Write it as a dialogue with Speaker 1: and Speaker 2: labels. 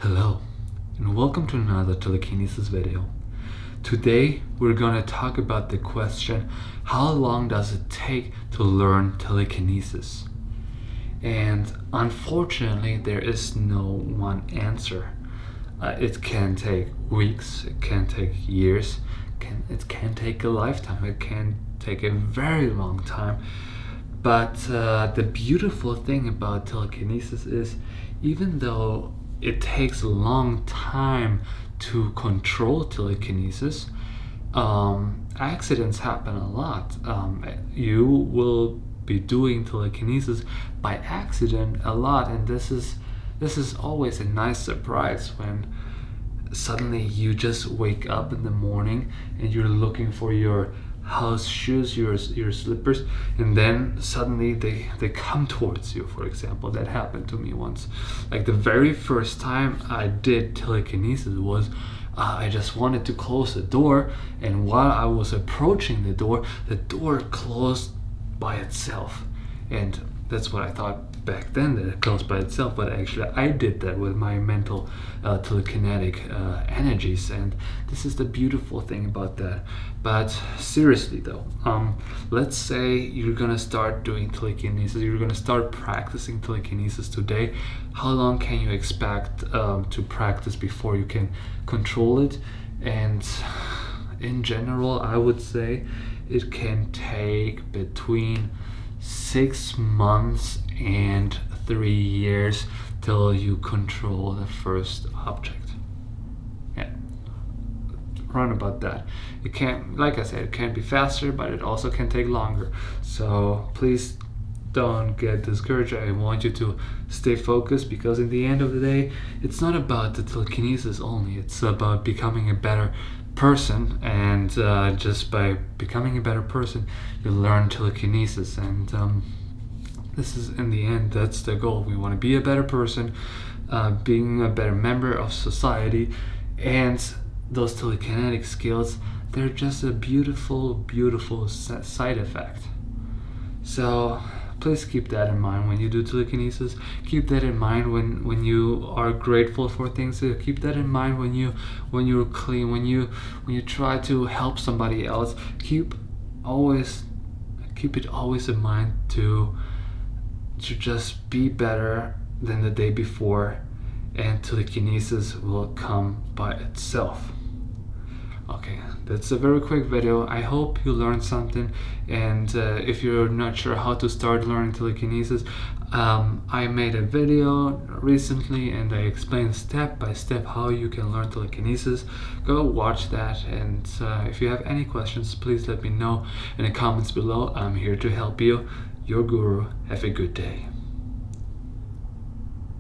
Speaker 1: Hello, and welcome to another Telekinesis video. Today we're going to talk about the question, how long does it take to learn telekinesis? And unfortunately there is no one answer. It can take weeks, it can take years, it can take a lifetime, it can take a very long time. But the beautiful thing about telekinesis is, even though it takes a long time to control telekinesis, accidents happen a lot. You will be doing telekinesis by accident a lot, and this is always a nice surprise when suddenly you just wake up in the morning and you're looking for your house shoes, your slippers, and then suddenly they come towards you. For example, that happened to me once. Like, the very first time I did telekinesis was I just wanted to close the door, and while I was approaching the door closed by itself. And that's what I thought back then, that it closed by itself, but actually I did that with my mental telekinetic energies, and this is the beautiful thing about that. But seriously though, let's say you're gonna start doing telekinesis, you're gonna start practicing telekinesis today. How long can you expect to practice before you can control it? And in general, I would say it can take between 6 months and 3 years till you control the first object. Yeah, around about that. It can't, like I said, it can be faster, but it also can take longer. So please don't get discouraged. I want you to stay focused, because in the end of the day, it's not about the telekinesis only. It's about becoming a better person, and just by becoming a better person you learn telekinesis, and this is, in the end, that's the goal. We want to be a better person, being a better member of society, and those telekinetic skills, they're just a beautiful side effect. So please keep that in mind when you do telekinesis. Keep that in mind when you are grateful for things. Keep that in mind when you're clean, when you try to help somebody else. Keep it always in mind to just be better than the day before, and telekinesis will come by itself. Okay, that's a very quick video. I hope you learned something, and if you're not sure how to start learning telekinesis, I made a video recently and I explained step by step how you can learn telekinesis. Go watch that, and if you have any questions, please let me know in the comments below. I'm here to help you. Your guru. Have a good day.